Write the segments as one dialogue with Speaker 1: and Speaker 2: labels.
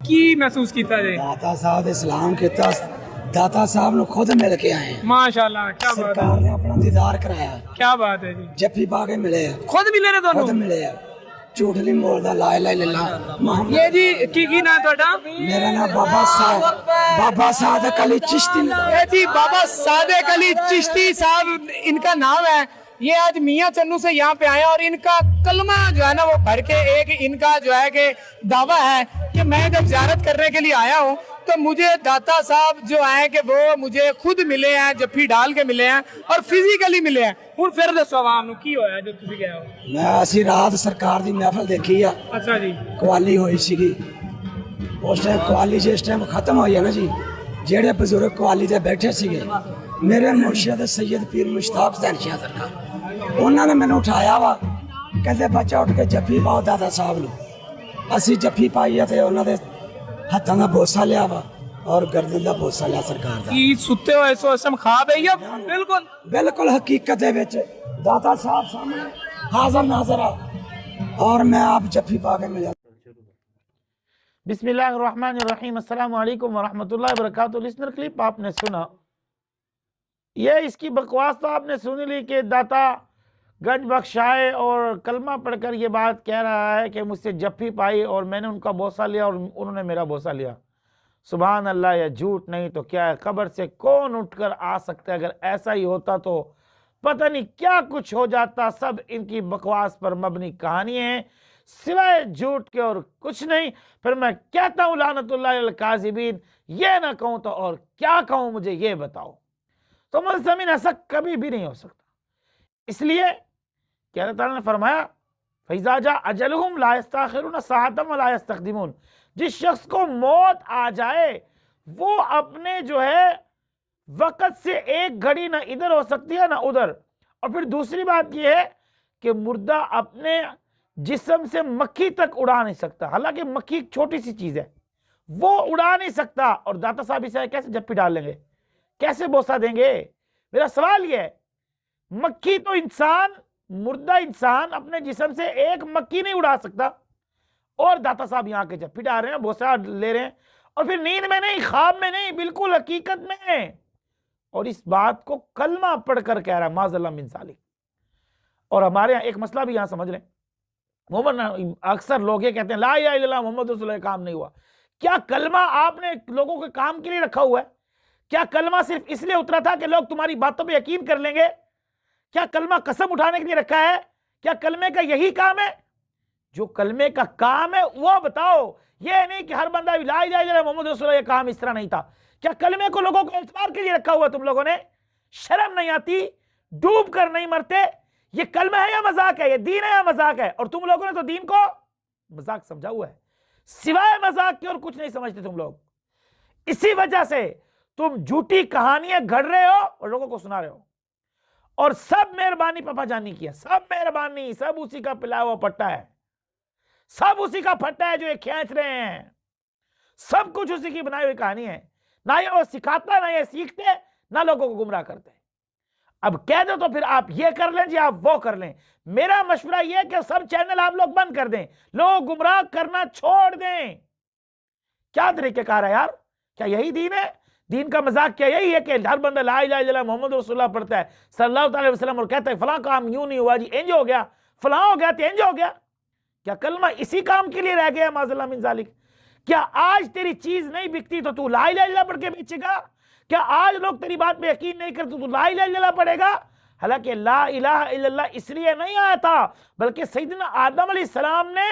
Speaker 1: کی محسوس کیتا جی؟
Speaker 2: داتا صاحب اسلام کے داتا صاحب نے خود مل کے آئے ہیں،
Speaker 1: ماشاءاللہ، کیا بات
Speaker 2: سرکار
Speaker 1: ہے،
Speaker 2: نے اپنا دیدار کرایا،
Speaker 1: کیا بات ہے جی،
Speaker 2: جفی پا کے ملے ہیں،
Speaker 1: خود ملے نے
Speaker 2: خود
Speaker 1: تانوں؟
Speaker 2: ملے ہیں، جھوٹ نہیں بولتا، لا الہ الا اللہ محمد۔
Speaker 1: یہ جی کی نام تہاڈا؟
Speaker 2: میرا نام بابا صادق علی چشتی۔
Speaker 1: یہ جی بابا صادق علی چشتی صاحب ان کا نام ہے۔ یہ آج میاں چنو سے یہاں پہ آئے ہیں اور ان کا کلمہ جو ہے نا وہ بھر کے ایک ان کا جو ہے کہ دعویٰ ہے کہ میں جب زیارت کرنے کے لیے آیا ہوں تو مجھے داتا صاحب جو ہیں کہ وہ مجھے خود ملے ہیں، جفی ڈال کے ملے ہیں اور فزیکلی ملے ہیں۔ ہن پھر دسو عوام نو کی ہویا جو تسی گئے ہو؟
Speaker 2: میں اسی رات سرکار دی محفل دیکھی ہے،
Speaker 1: اچھا جی،
Speaker 2: قوالی ہوئی سیگی، اس ٹائم قوالی جس ٹائم ختم ہوئی ہے نا جی، جہے بزرگ قوالی تے بیٹھے سیگے میرے مرشد سید پیر مشتاق حسین شاہ سرکار، انہوں نے مینوں اٹھایا وا، کہتے بچہ اٹھ کے جفی پاؤ دادا صاحب نو۔ اسی جفی پائی تے انہوں نے ہاتھاں دا بوسا لیا وا اور گردن دا بوسا لیا سرکار دا۔
Speaker 1: کی ستے ہوئے سو اسم خواب ہے یا بالکل؟
Speaker 2: بالکل حقیقت دے وچ داتا صاحب سامنے حاضر ناظر آ اور میں آپ جفی پا کے ملیا۔
Speaker 3: بسم اللہ الرحمن الرحیم، السلام علیکم ورحمۃ اللہ وبرکاتہ۔ لسنر کلپ آپ نے سنا، یہ اس کی بکواس تو آپ نے سنی لی کہ داتا گنج بخش آئے اور کلمہ پڑھ کر یہ بات کہہ رہا ہے کہ مجھ سے جفی پائی اور میں نے ان کا بوسہ لیا اور انہوں نے میرا بوسہ لیا۔ سبحان اللہ، یہ جھوٹ نہیں تو کیا ہے، قبر سے کون اٹھ کر آ سکتا ہے؟ اگر ایسا ہی ہوتا تو پتہ نہیں کیا کچھ ہو جاتا۔ سب ان کی بکواس پر مبنی کہانی ہے، سوائے جھوٹ کے اور کچھ نہیں۔ پھر میں کہتا ہوں لعنت اللہ علی الکاذبین، یہ نہ کہوں تو اور کیا کہوں، مجھے یہ بتاؤ۔ تو ملزمین ایسا کبھی بھی نہیں ہو سکتا، اس لیے کہ اللہ تعالیٰ نے فرمایا فَإِذَا جَاءَ أَجَلُهُمْ لَا يَسْتَأْخِرُونَ سَاعَةً وَلَا يَسْتَقْدِمُونَ۔ جس شخص کو موت آ جائے وہ اپنے جو ہے وقت سے ایک گھڑی نہ ادھر ہو سکتی ہے نہ ادھر۔ اور پھر دوسری بات یہ ہے کہ مردہ اپنے جسم سے مکھی تک اڑا نہیں سکتا، حالانکہ مکھی ایک چھوٹی سی چیز ہے، وہ اڑا نہیں سکتا۔ اور داتا صاحب اسے کیسے جپی ڈال لیں گے، کیسے بوسہ دیں گے؟ میرا سوال یہ ہے، مکھی تو انسان، مردہ انسان اپنے جسم سے ایک مکھی نہیں اڑا سکتا، اور داتا صاحب یہاں کے جپی ڈال رہے ہیں، بوسہ لے رہے ہیں، اور پھر نیند میں نہیں، خواب میں نہیں، بالکل حقیقت میں۔ اور اس بات کو کلمہ پڑھ کر کہہ رہا ہے معاذ اللہ من ذالک۔ اور ہمارے یہاں ایک مسئلہ بھی یہاں سمجھ لیں، محمد اکثر لوگ یہ کہتے ہیں لا الہ الا اللہ محمد رسول اللہ، کام نہیں ہوا۔ کیا کلمہ آپ نے لوگوں کے کام کے لیے رکھا ہوا ہے؟ کیا کلمہ صرف اس لیے اترا تھا کہ لوگ تمہاری باتوں پہ یقین کر لیں گے؟ کیا کلمہ قسم اٹھانے کے لیے رکھا ہے؟ کیا کلمے کا یہی کام ہے؟ جو کلمے کا کام ہے وہ بتاؤ، یہ نہیں کہ ہر بندہ لا الہ الا اللہ محمد رسول اللہ، یہ کام اس طرح نہیں تھا۔ کیا کلمے کو لوگوں کو اعتبار کے لیے رکھا ہوا تم لوگوں نے؟ شرم نہیں آتی؟ ڈوب کر نہیں مرتے؟ یہ کلمہ ہے یا مذاق ہے؟ یہ دین ہے یا مذاق ہے؟ اور تم لوگوں نے تو دین کو مذاق سمجھا ہوا ہے، سوائے مذاق کے اور کچھ نہیں سمجھتے تم لوگ۔ اسی وجہ سے تم جھوٹی کہانیاں گھڑ رہے ہو اور لوگوں کو سنا رہے ہو، اور سب مہربانی پاپا جانی کی ہے، سب مہربانی، سب اسی کا پلایا ہوا پٹا ہے، سب اسی کا پھٹا ہے جو یہ کھینچ رہے ہیں، سب کچھ اسی کی بنائی ہوئی کہانی ہے۔ نہ یہ وہ سکھاتا، نہ یہ سیکھتے، نہ لوگوں کو گمراہ کرتے۔ اب کہہ دو تو پھر آپ یہ کر لیں جی، آپ وہ کر لیں۔ میرا مشورہ یہ ہے کہ سب چینل آپ لوگ بند کر دیں، لوگ گمراہ کرنا چھوڑ دیں۔ کیا طریقہ کار ہے یار؟ کیا یہی دین ہے؟ دین کا مذاق کیا یہی ہے کہ ہر بندہ لا الہ الا اللہ محمد رسول اللہ پڑھتا ہے صلی اللہ علیہ وسلم اور کہتا ہے فلاں کام یوں نہیں ہوا جی، انج ہو گیا، فلاں ہو گیا تو انج ہو گیا؟ کیا کلمہ اسی کام کے لیے رہ گیا معاذ اللہ من ذالک؟ کیا آج تیری چیز نہیں بکتی تو تو لا الہ الا اللہ پڑھ کے بیچے گا؟ کیا آج لوگ تیری بات پہ یقین نہیں کرتے تو لا الہ الا اللہ پڑھے گا؟ حالانکہ لا الہ الا اللہ اس لیے نہیں آیا تھا، بلکہ سیدنا آدم علیہ السلام نے،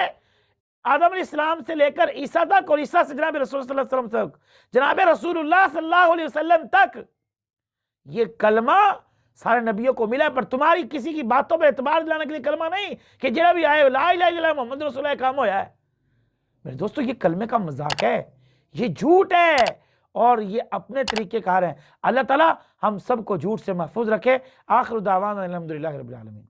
Speaker 3: آدم علیہ السلام سے لے کر عیسیٰ تک، اور عیسیٰ سے جناب رسول صلی اللہ علیہ وسلم تک، جناب رسول اللہ صلی اللہ علیہ وسلم تک یہ کلمہ سارے نبیوں کو ملا، پر تمہاری کسی کی باتوں پہ اعتبار دلانے کے لیے کلمہ نہیں کہ جڑا بھی آئے لا الہ الا اللہ محمد رسول اللہ کام ہویا ہے۔ میرے دوستو، یہ کلمے کا مذاق ہے، یہ جھوٹ ہے، اور یہ اپنے طریقے کار ہیں۔ اللہ تعالیٰ ہم سب کو جھوٹ سے محفوظ رکھے۔ آخر دعوانا الحمدللہ رب العالمین۔